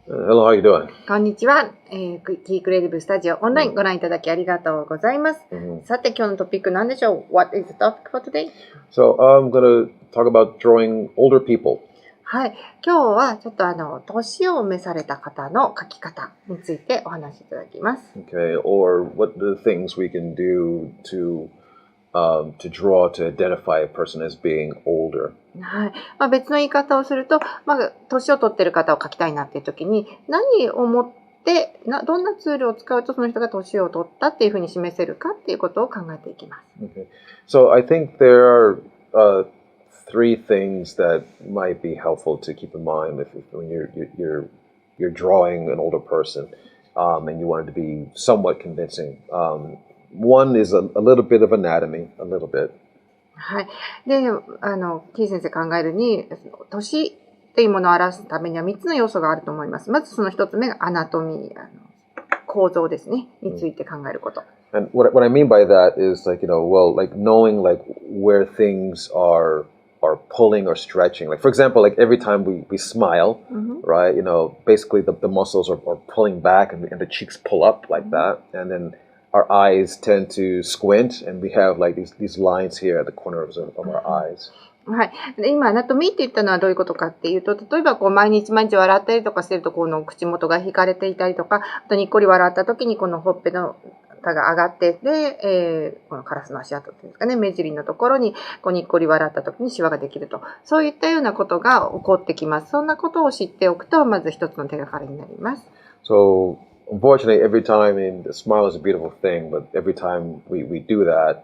Hello, how are you doing? こんにちは、キークリエイティブスタジオオンラインご覧いただきありがとうございます。さて今日のトピック何でしょう？ What is the topic for today? So I'm going to talk about drawing older people. はい、今日はちょっと年を召された方の描き方についてお話しいただきます。Okay, or what are the things we can do to draw to identify a person as being older. はい、別の言い方をすると、年を取っている方を描きたいなっていう時に何をもってどんなツールを使うとその人が年を取ったっていうふうに示せるかっていうことを考えていきます。Okay. So I think there are three things that might be helpful to keep in mind when you're drawing an older person, and you want it to be somewhat convincing. One is a little bit of anatomy, a little bit. はい。で、キー先生考えるに、年っていうものを表すためには3つの要素があると思います。まずその1つ目がアナトミー、構造ですね、について考えること。And what I mean by that is knowing where things are pulling or stretching. Like for example, like every time we smile, right? Basically the muscles are pulling back and the cheeks pull up like that, and then our eyes tend to squint, and we have like these lines here at the corners of our eyes. はい、で今アナトミーって言ったのはどういうことかっていうと、例えば毎日笑ったりとかしてるとこの口元が引かれていたりとか、あとにっこり笑った時にこのほっぺのが上がってで、このカラスの足跡っていうんですかね、目尻のところににっこり笑った時にシワができると、そういったようなことが起こってきます。そんなことを知っておくとまず一つの手がかりになります。So unfortunately, every time, the smile is a beautiful thing, but every time we do that,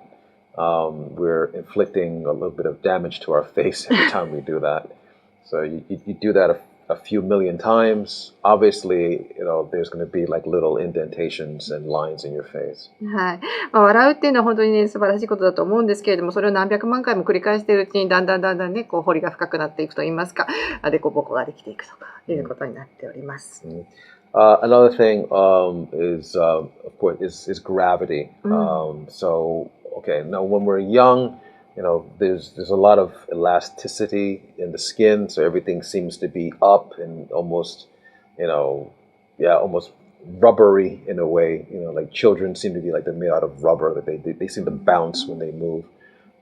we're inflicting a little bit of damage to our face every time we do that. So you do that a few million times. Obviously, there's going to be like little indentations and lines in your face. はい。笑うっていうのは本当にね、素晴らしいことだと思うんですけれども、それを何百万回も繰り返しているうちにだんだんね、彫りが深くなっていくといいますか、でこぼこができていくということになっております。Another thing is, of course, is gravity. So, okay, now when we're young, there's a lot of elasticity in the skin, so everything seems to be up and almost, almost rubbery in a way. Like children seem to be like they're made out of rubber, that they seem to bounce when they move.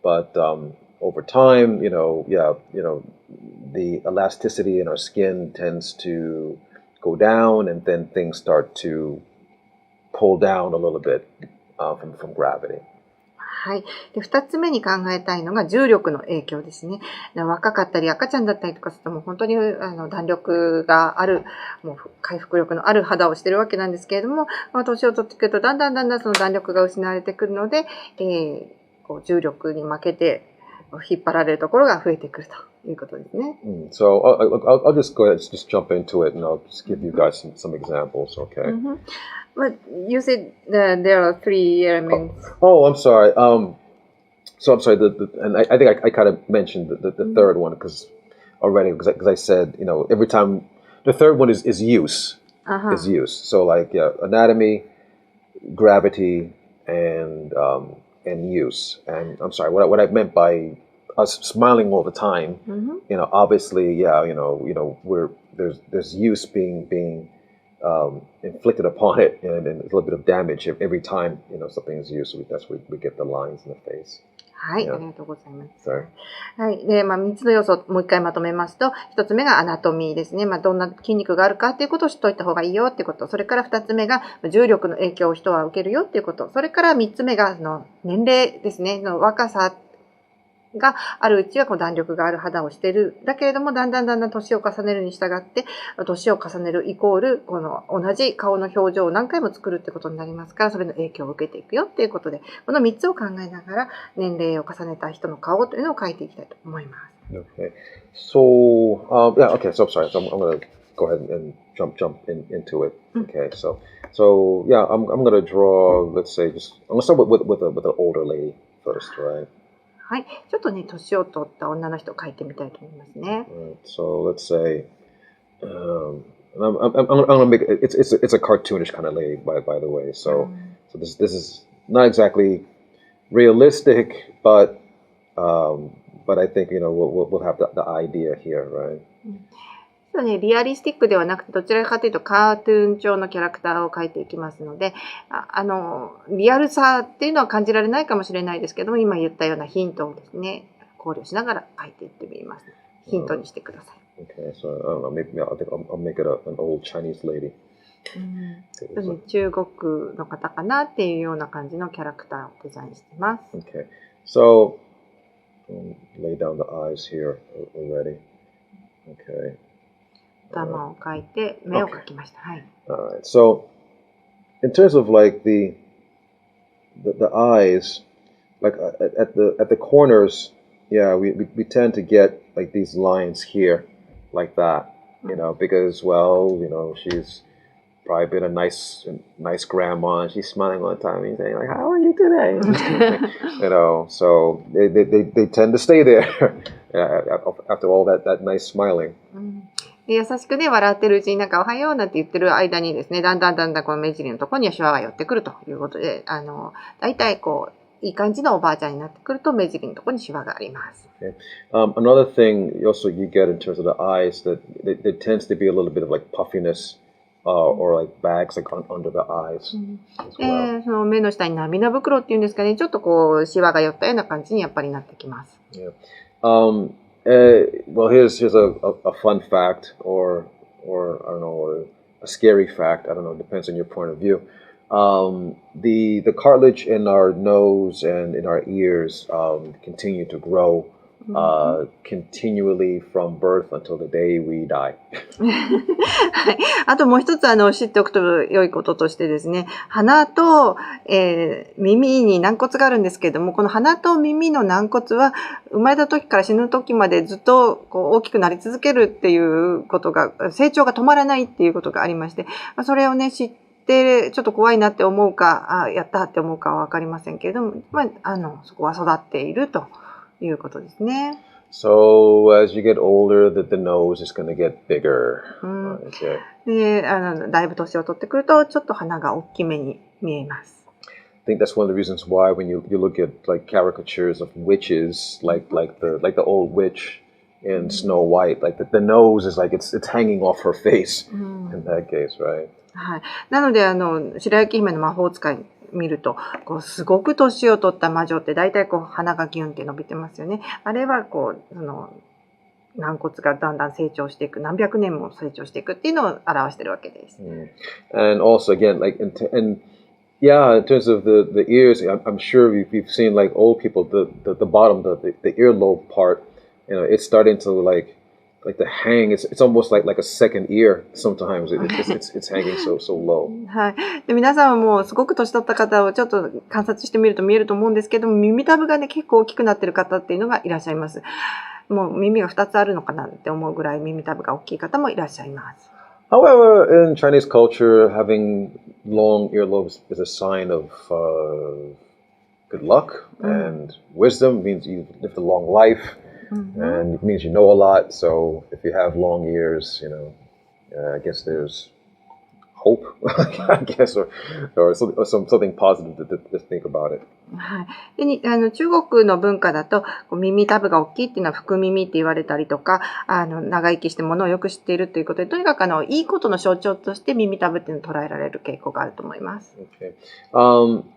But over time, the elasticity in our skin tends to go down, and then things start to pull down a little bit from gravity. はい。で、2つ目に考えたいのが重力の影響ですね。若かったり赤ちゃんだったりとかするともう本当に弾力がある、もう回復力のある肌をしているわけなんですけれども、年を取ってくるとだんだんその弾力が失われてくるので、重力に負けて引っ張られるところが増えてくるということですね。So I'll just go ahead and just jump into it, and I'll just give you guys some examples, okay? But you said that there are three elements. Oh, I'm sorry. So I'm sorry. And I think I kind of mentioned the third one because I said every time the third one is use. Is use. So like anatomy, gravity, and use. And I'm sorry. What I meant by us smiling all the time, obviously, there's use being inflicted upon it, and a little bit of damage every time something is used. So that's where we get the lines in the face. はい、ありがとうございます。はい、で、3つの要素をもう一回まとめますと、1つ目がアナトミーですね。どんな筋肉があるかっていうことを知っておいた方がいいよっていうこと。それから2つ目が重力の影響を人は受けるよっていうこと。それから3つ目が年齢ですね。若さがあるうちは弾力がある肌をしている。だけれどもだんだん年を重ねるに従って年を重ねるイコール同じ顔の表情を何回も作るってことになりますから、それの影響を受けていくよっていうことで、この3つを考えながら年齢を重ねた人の顔というのを描いていきたいと思います。Okay. So okay. So I'm sorry. So I'm going to go ahead and jump into it. Okay. So I'm going to draw. Let's say I'm going to start with an older lady first, right? はい、ちょっとね、年を取った女の人を描いてみたいと思いますね。So let's say, I'm gonna make it's a cartoonish kind of lady, by the way. So this is not exactly realistic, but I think we'll have the idea here, right? 今日ね、リアリスティックではなくて、どちらかというとカートゥーン調のキャラクターを描いていきますので、リアルさっていうのは感じられないかもしれないですけども、今言ったようなヒントをですね、考慮しながら描いていってみます。ヒントにしてください。Okay, so I don't know, maybe I'll make it an old Chinese lady. 中国の方かなっていうような感じのキャラクターをデザインしています。Okay, so lay down the eyes here already. Okay. 頭を描いて目を描きました。はい。Alright, so in terms of like the eyes, like at the corners, yeah, we tend to get like these lines here, like that, because she's probably been a nice grandma and she's smiling all the time and saying like, how are you today? So they tend to stay there after all that nice smiling. 優しくね、笑ってるうちになんかおはようなんて言ってる間にですね、だんだんこの目尻のところにはシワが寄ってくるということで、だいたいいい感じのおばあちゃんになってくると目尻のところにシワがあります。Okay. Another thing also you get in terms of the eyes that there tends to be a little bit of like puffiness.or like bags like under the eyes as well. その目の下に涙袋っていうんですかね、ちょっとシワが寄ったような感じにやっぱりなってきます。Yeah. Well, here's a fun fact, or I don't know, or a scary fact. I don't know. It depends on your point of view. The cartilage in our nose and in our ears continue to grow. Continually from birth until the day we die. はい。あともう一つ知っておくと良いこととしてですね、鼻と、耳に軟骨があるんですけれども、この鼻と耳の軟骨は生まれた時から死ぬ時までずっと大きくなり続けるっていうことが、成長が止まらないっていうことがありまして、それをね、知ってちょっと怖いなって思うか、やったって思うかはわかりませんけれども、そこは育っているということですね。So as you get older, the nose is going to get bigger. で、だいぶ年を取ってくると、ちょっと鼻が大きめに見えます。I think that's one of the reasons why when you look at like caricatures of witches, like the old witch in Snow White, like the nose is like it's hanging off her face in that case, right? はい。なので白雪姫の魔法使い見るとすごく年を取った魔女って大体鼻がギュンって伸びてますよね。あれは軟骨がだんだん成長していく、何百年も成長していくっていうのを表してるわけです。And also again, like in terms of the ears, I'm sure we've seen like old people, the bottom, the earlobe part, it's starting to like the hang. It's almost like a second ear. Sometimes it's hanging so low. はい。で、皆さんはもうすごく年取った方をちょっと観察してみると見えると思うんですけども、耳たぶがね結構大きくなってる方っていうのがいらっしゃいます。もう耳が2つあるのかなって思うぐらい耳たぶが大きい方もいらっしゃいます。However, in Chinese culture, having long earlobes is a sign of good luck and wisdom. It means you've lived a long life. And it means you know a lot. So if you have long ears, I guess there's hope, I guess, or something positive to think about it. はい。で中国の文化だと耳たぶが大きいっていうのは福耳って言われたりとか、長生きしてものをよく知っているということで、とにかくいいことの象徴として耳たぶっていうのを捉えられる傾向があると思います。Okay.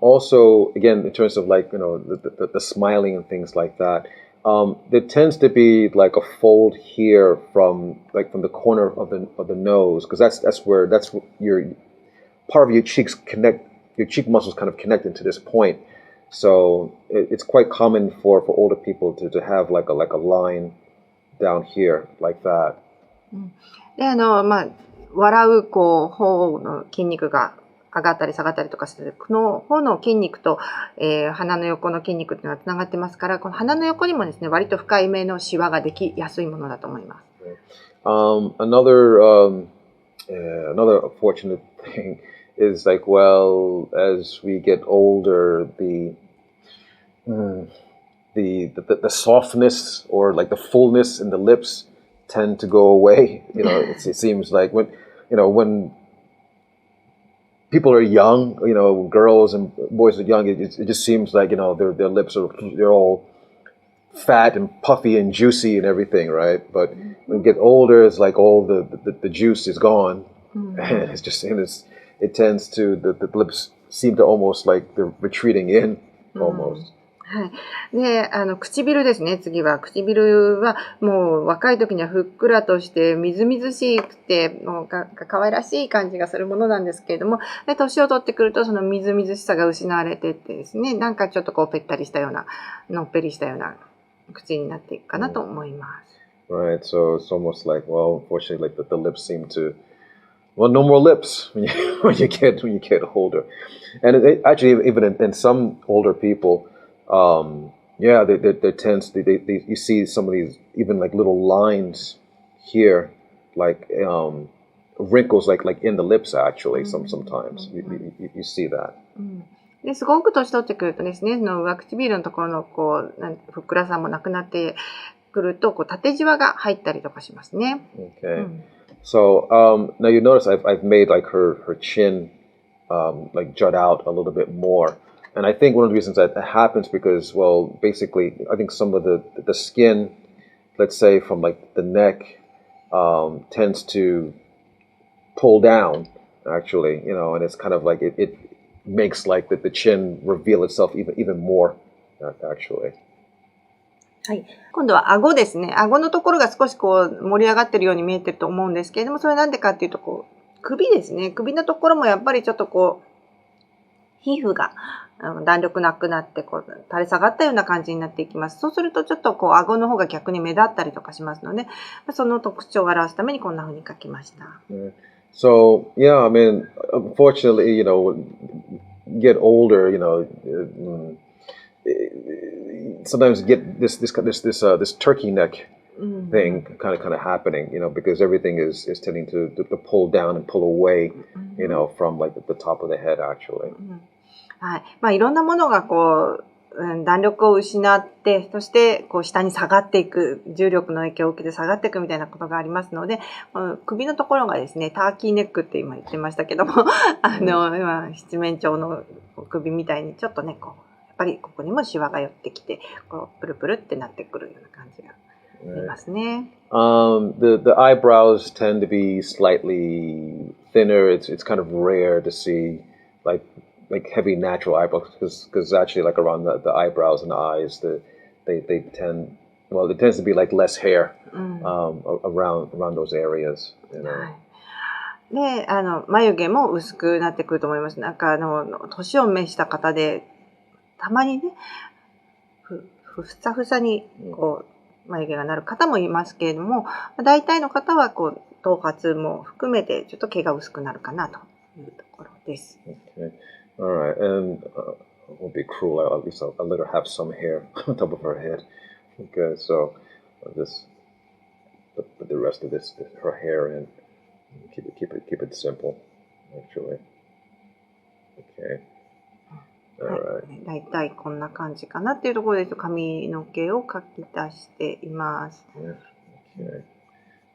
Also, again, in terms of like the smiling and things like that. There tends to be like a fold here from the corner of the nose, because that's where your part of your cheeks connect, your cheek muscles kind of connect into this point. So it's quite common for older people to have like a line down here like that. で笑う頬の筋肉が上がったり下がったりとかする、この頬の筋肉と、鼻の横の筋肉っていうのはつながってますから、この鼻の横にもですね、割と深い目のシワができやすいものだと思います。Another unfortunate thing is like, well, as we get older, the softness or like the fullness in the lips tend to go away. It seems like when people are young, girls and boys are young, it just seems like, their lips they're all fat and puffy and juicy and everything, right? But when you get older, it's like all the juice is gone, and it's just it tends to the lips seem to almost like they're retreating in almost. はい。で、唇ですね。次は。唇はもう若い時にはふっくらとしてみずみずしくて、もう可愛らしい感じがするものなんですけれども、で年を取ってくるとそのみずみずしさが失われていってですね、なんかちょっとこうぺったりしたような、のっぺりしたような口になっていくかなと思います。Right. So it's almost like, well, unfortunately, like the lips seem to, well, no more lips when you get older, and actually even in some older people. Yeah, there tends to you see some of these even like little lines here, like wrinkles like in the lips actually. Sometimes you see that. ですごく年取ってくるとですね、その上唇のところのこうふっくらさもなくなってくるとこう縦じわが入ったりとかしますね。Okay. So now you notice I've made like her chin like jut out a little bit more. And I think one of the reasons that happens because, well, basically, I think some of the skin, let's say from like the neck, tends to pull down, actually, and it's kind of like it makes like the chin reveal itself even more, actually. はい。今度は顎ですね。顎のところが少しこう盛り上がってるように見えてると思うんですけれども、それなんでかっていうと、こう、首ですね。首のところもやっぱりちょっとこう、皮膚が弾力なくなってこう垂れ下がったような感じになっていきます。そうするとちょっとこう顎の方が逆に目立ったりとかしますので、その特徴を表すためにこんな風に書きました。So yeah, I mean, unfortunately, get older, sometimes get this turkey neck thing kind of happening, because everything is tending to pull down and pull away, from like the top of the head actually. はい。まあいろんなものがこう、弾力を失って、そしてこう下に下がっていく、重力の影響を受けて下がっていくみたいなことがありますので、首のところがですね、ターキーネックって今言ってましたけども、今七面鳥の首みたいにちょっとね、こう、やっぱりここにもシワが寄ってきて、こうプルプルってなってくるような感じがありますね。The eyebrows tend to be slightly thinner. It's kind of rare to see like heavy natural eyebrows because actually like around the eyebrows and the eyes they tend it tends to be like less hair around those areas. で、眉毛も薄くなってくると思います。なんか年を召した方でたまにねふさふさにこう眉毛がなる方もいますけれども、大体の方はこう頭髪も含めてちょっと毛が薄くなるかなというところです。Okay. All right, and it won't be cruel. At least I'll let her have some hair on top of her head. Okay, so I'll just put the rest of her hair in. Keep it simple, actually. Okay. All right. だいたいこんな感じかなっていうところです。髪の毛を描き出しています。Yeah. Okay.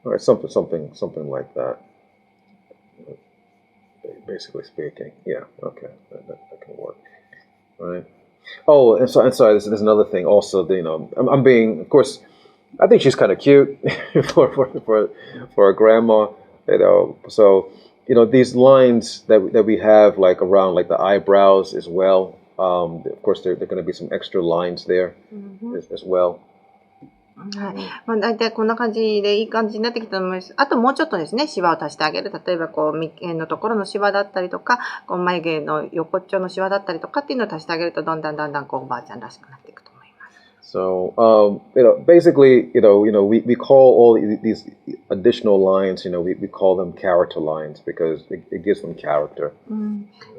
All right, something like that. Basically speaking, yeah, okay, that can work, right? Oh, and sorry, there's another thing. Also, I'm being, of course, I think she's kind of cute for a grandma, So, these lines that we have like around like the eyebrows as well. Of course, there are going to be some extra lines there as well. はい。まあ、大体こんな感じでいい感じになってきたと思います。あともうちょっとですね、シワを足してあげる。例えば、こう、眉間のところのシワだったりとか、こう眉毛の横っちょのシワだったりとかっていうのを足してあげると、だんだんこう、おばあちゃんらしくなっていくと思います。So, basically, we call all these additional lines, we call them character lines because it gives them character.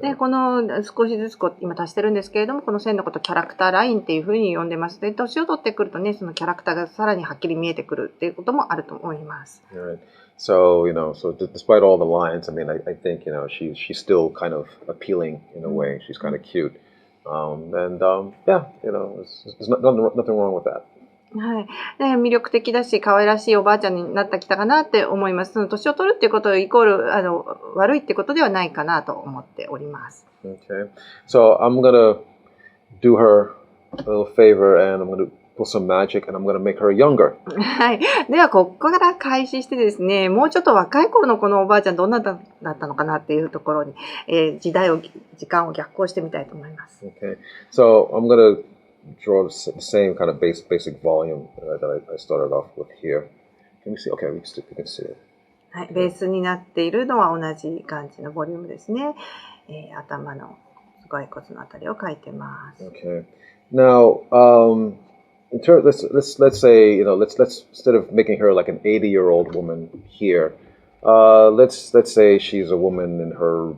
で、この少しずつ今足してるんですけれども、この線のことキャラクターラインっていうふうに呼んでます。で、年を取ってくるとね、そのキャラクターがさらにはっきり見えてくるっていうこともあると思います。Right. So, so despite all the lines, I mean, I think, she's still kind of appealing in a way. She's kind of cute. Yeah, there's nothing wrong with that. はい。で、魅力的だし、可愛らしいおばあちゃんになってきたかなって思います。その年を取るっていうことイコール、悪いってことではないかなと思っております。Okay. So I'm gonna do her a little favor and I'm gonna pull some magic and I'm going to make her younger. はい。では、ここから開始してですね、もうちょっと若い頃のこのおばあちゃんどんなだったのかなっていうところに、時間を逆行してみたいと思います。Okay. So I'm going to draw the same kind of basic volume that I started off with here. Can we see? Okay, we can see it. はい。ベースになっているのは同じ感じのボリュームですね。頭の骸骨のあたりを描いてます。Okay. Now, let's say, let's instead of making her like an 80-year-old woman here, let's say she's a woman in her,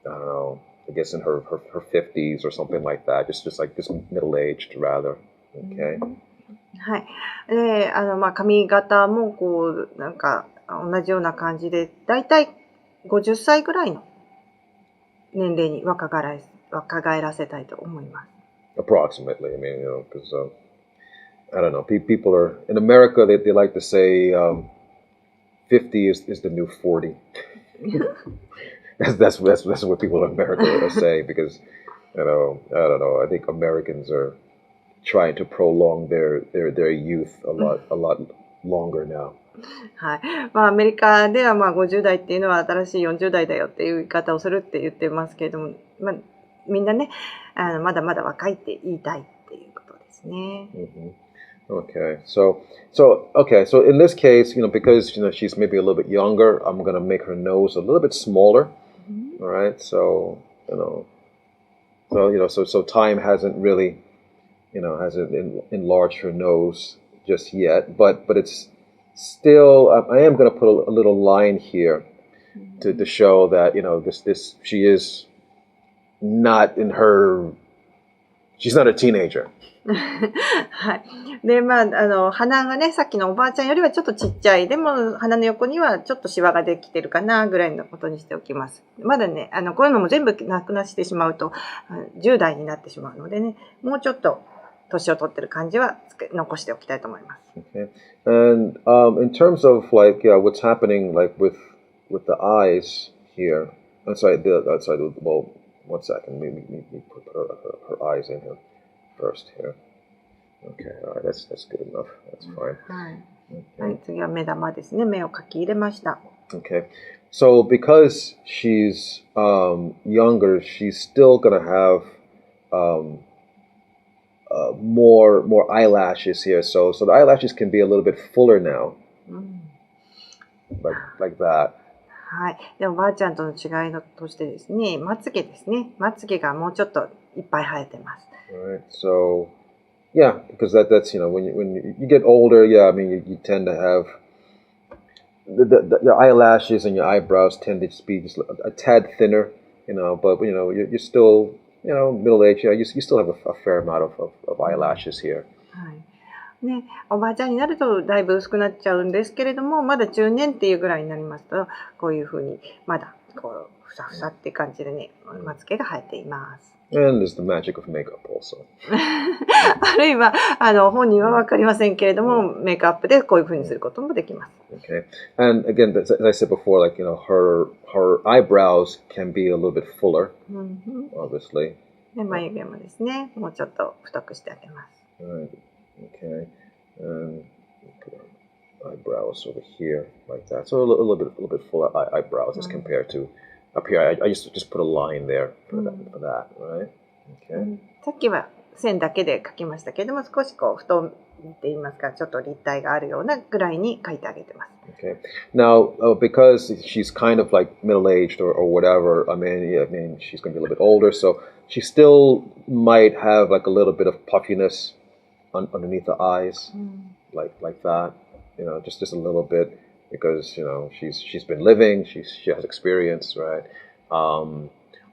I don't know, I guess in her 50s or something like that, just middle-aged rather. Okay. はい。で、髪型もこうなんか同じような感じで、だいたい50歳ぐらいの年齢に若返らせたいと思います。Approximately, I mean, because I don't know. People are in America. They like to say 50 is the new 40. that's what people in America say because I don't know. I think Americans are trying to prolong their youth a lot longer now. はい。アメリカでは50代っていうのは新しい40代だよっていう言い方をするって言ってますけれども、みんなね、まだまだ若いって言いたいっていうことですね。Okay, so in this case, because she's maybe a little bit younger, I'm gonna make her nose a little bit smaller. All right, so time hasn't really, hasn't enlarged her nose just yet, but it's still, I am gonna put a little line here to show that she is not in her, she's not a teenager. はい。で、鼻がね、さっきのおばあちゃんよりはちょっとちっちゃい。でも、鼻の横にはちょっとシワができてるかな、ぐらいのことにしておきます。まだね、こういうのも全部なくなしてしまうと、10代になってしまうのでね、もうちょっと年を取ってる感じは残しておきたいと思います。Okay. And in terms of what's happening with the eyes here. I'm sorry, well, one second. Maybe put her eyes in here first here. Okay, all right, that's good enough. That's fine. はい。はい、次は目玉ですね。目を描き入れました。Okay, so because she's younger, she's still gonna have more eyelashes here. So the eyelashes can be a little bit fuller now, like that. はい。で、おばあちゃんとの違いとしてですね、まつげですね。まつげがもうちょっといっぱい生えてます。Alright, so yeah, because that's when you get older, I mean you tend to have your eyelashes and your eyebrows tend to be just a tad thinner, but you're still middle age, you still have a fair amount of eyelashes here. はい。ね、おばあちゃんになるとだいぶ薄くなっちゃうんですけれども、まだ中年っていうぐらいになりますと、こういうふうにまだこうふさふさって感じでね、まつげが生えています。And there's the magic of makeup also. あるいは本人は分かりませんけれども、メイクアップでこういうふうにすることもできます。Okay, and again, as I said before, her eyebrows can be a little bit fuller, obviously. で、眉毛もですね、もうちょっと太くしてあげます。Alright, okay, and put her eyebrows over here like that. So a little bit fuller eyebrows as compared to up here. I used to just put a line there for that, right? Okay. さっきは線だけで描きましたけれども、少しこう太って言いますか、ちょっと立体があるようなぐらいに描いてあげてます。Okay. Now, because she's kind of like middle-aged or whatever, I mean, she's going to be a little bit older, so she still might have like a little bit of puffiness underneath the eyes, like that, just a little bit, because she's been living, she has experience, right?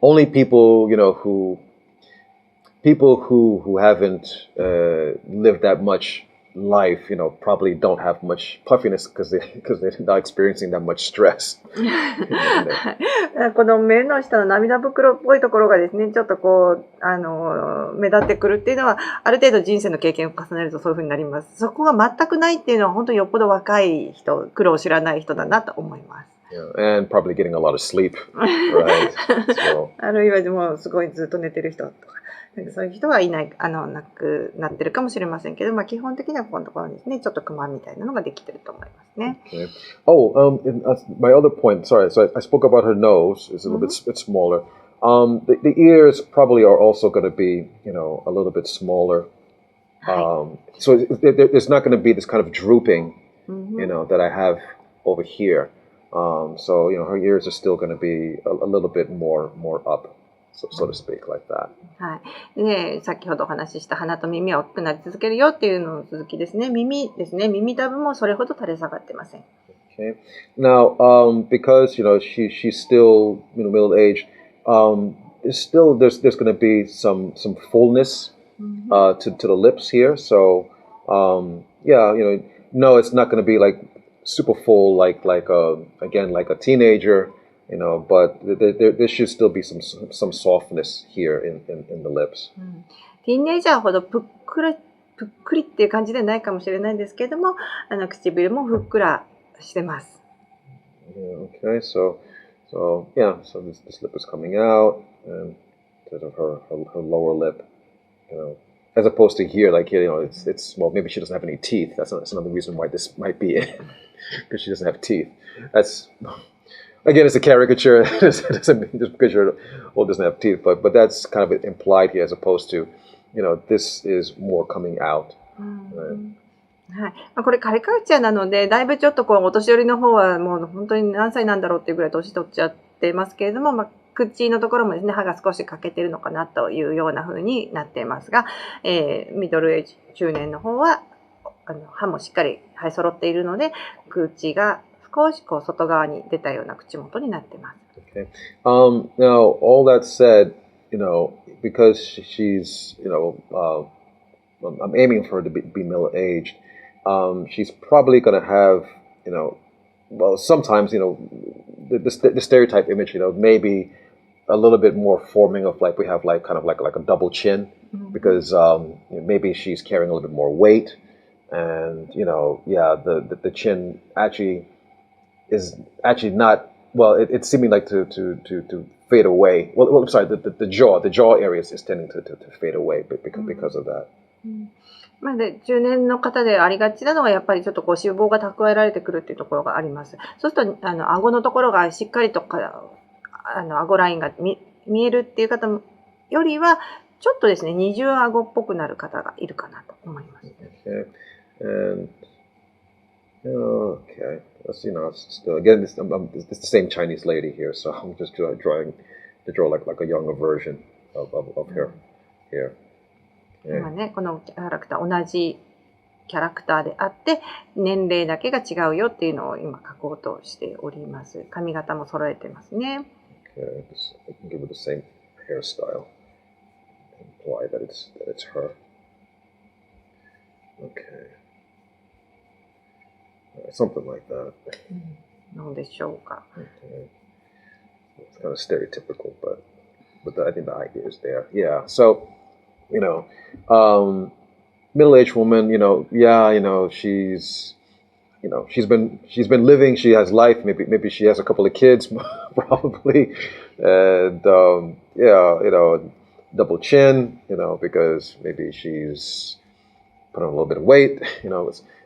Only people who haven't lived that much life, probably don't have much puffiness because they're not experiencing that much stress. この目の下の涙袋っぽいところがですね、ちょっとこう目立ってくるっていうのは、ある程度人生の経験を重ねるとそういうふうになります。そこが全くないっていうのは本当によっぽど若い人、苦労を知らない人だなと思います。Yeah, and probably getting a lot of sleep, right? So. あるいはもうすごいずっと寝てる人とか、なんかそういう人はいない、なくなってるかもしれませんけど、まあ基本的にはここのところにですね、ちょっとクマみたいなのができてると思いますね。Okay. Oh, my other point. Sorry, so I spoke about her nose. It's a little bit smaller. The ears probably are also going to be, a little bit smaller. So there's not going to be this kind of drooping, that I have over here. So her ears are still going to be a little bit more up, so to speak, like that. はい。で、先ほどお話しした鼻と耳は大きくなり続けるよっていうのの続きですね。耳ですね。耳たぶもそれほど垂れ下がってません。Okay. Now, because she's still middle aged, there's going to be some fullness to the lips here. So no, it's not going to be like super full like a teenager, but there should still be some softness here in the lips. ティーンエイジャーほどぷっくりっていう感じではないかもしれないんですけれども、唇もふっくらしてます。Okay, so this lip is coming out, and sort of her lower lip, as opposed to here, like here, it's well, maybe she doesn't have any teeth. That's another reason why this might be it, because she doesn't have teeth. That's again, it's a caricature. It doesn't mean just because you're old doesn't have teeth, but that's kind of implied here, as opposed to, this is more coming out. Right? はい。これカリカチュアなので、だいぶちょっとお年寄りの方はもう本当に何歳なんだろうっていうぐらい年取っちゃってますけれども、口のところもですね、歯が少し欠けてるのかなというような風になっていますが、ミドルエイジ、中年の方は、歯もしっかり生え揃っているので、口が少し外側に出たような口元になっています。Okay. Now, all that said, because she's, I'm aiming for her to be middle-aged, she's probably going to have, well, sometimes, the stereotype image, maybe a little bit more forming of like we have like kind of like a double chin, because maybe she's carrying a little bit more weight, and the chin actually is actually not, well, it's seeming like to fade away. Well, I'm sorry, the jaw area is tending to fade away because of that. で中年の方でありがちなのはやっぱりちょっと脂肪が蓄えられてくるっていうところがあります。そうすると顎のところがしっかりと顎ラインが見えるっていう方よりはちょっとですね二重顎っぽくなる方がいるかなと思います。Okay, still again, it's the same Chinese lady here, so I'm just trying to draw like a younger version of her here. 今ね、このキャラクター同じキャラクターであって年齢だけが違うよっていうのを今書こうとしております。髪型も揃えてますね。Okay, I can give her the same hairstyle. Imply that it's her. Okay. Something like that. どうでしょうか。Okay. It's kind of stereotypical, but I think the idea is there. Yeah. So. Middle-aged woman, she's been living, she has life, maybe she has a couple of kids, probably, and, double chin, because maybe she's put on a little bit of weight,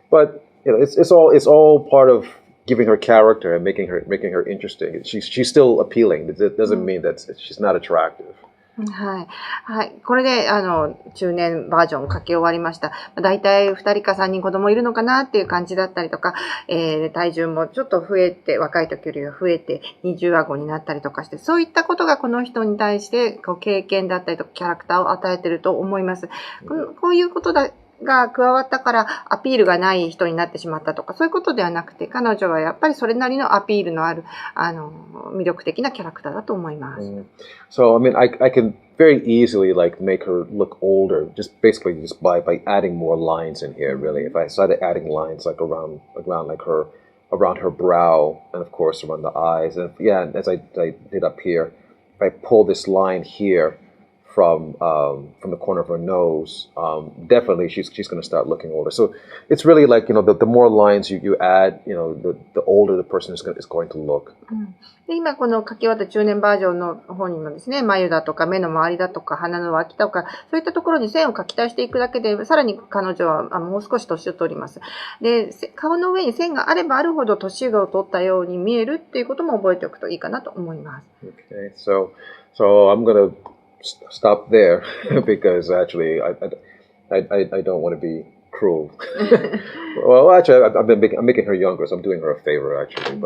but, it's all part of giving her character and making her interesting. She's still appealing. It doesn't mean that she's not attractive. はい。はい。これで、中年バージョン書き終わりました。だいたい2人か3人子供いるのかなっていう感じだったりとか、体重もちょっと増えて、若い時よりは増えて、二重顎になったりとかして、そういったことがこの人に対して、経験だったりとか、キャラクターを与えていると思います。こういうことが加わったからアピールがない人になってしまったとかそういうことではなくて彼女はやっぱりそれなりのアピールのある魅力的なキャラクターだと思います。So I mean I can very easily like make her look older just by adding more lines in here really. If I started adding lines like around her brow and of course around the eyes and as I did up here, if I pull this line here from the corner of her nose, definitely she's going to start looking older. So it's really like, the more lines you add, the older the person is going to look. で今この書き終わった中年バージョンの方にもですね、眉だとか目の周りだとか鼻の脇とか、そういったところに線を描き足していくだけで、さらに彼女はもう少し年を取ります。で、顔の上に線があればあるほど年を取ったように見えるっていうことも覚えておくといいかなと思います。Okay, so I'm going to stop there because actually I don't want to be cruel. Well, actually, I'm making her younger, so I'm doing her a favor actually.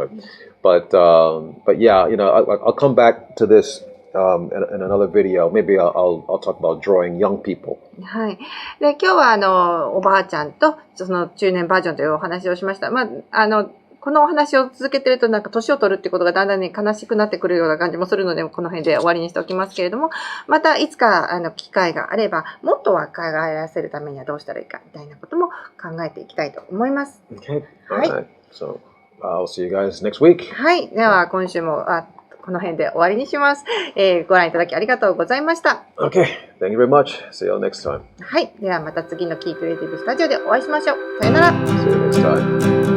But yeah, I'll come back to this in another video. Maybe I'll talk about drawing young people. はい。で、今日はおばあちゃんとその中年バージョンというお話をしました。このお話を続けてると年を取るってことがだんだんね悲しくなってくるような感じもするので、この辺で終わりにしておきますけれども、またいつか機会があればもっと若返らせるためにはどうしたらいいかみたいなことも考えていきたいと思います。Okay. はい。So I'll see you guys next week. はい。では今週もこの辺で終わりにします。ご覧いただきありがとうございました。Okay. Thank you very much. See you next time. はい。ではまた次のキークリエイティブスタジオでお会いしましょう。さよなら。See you next time.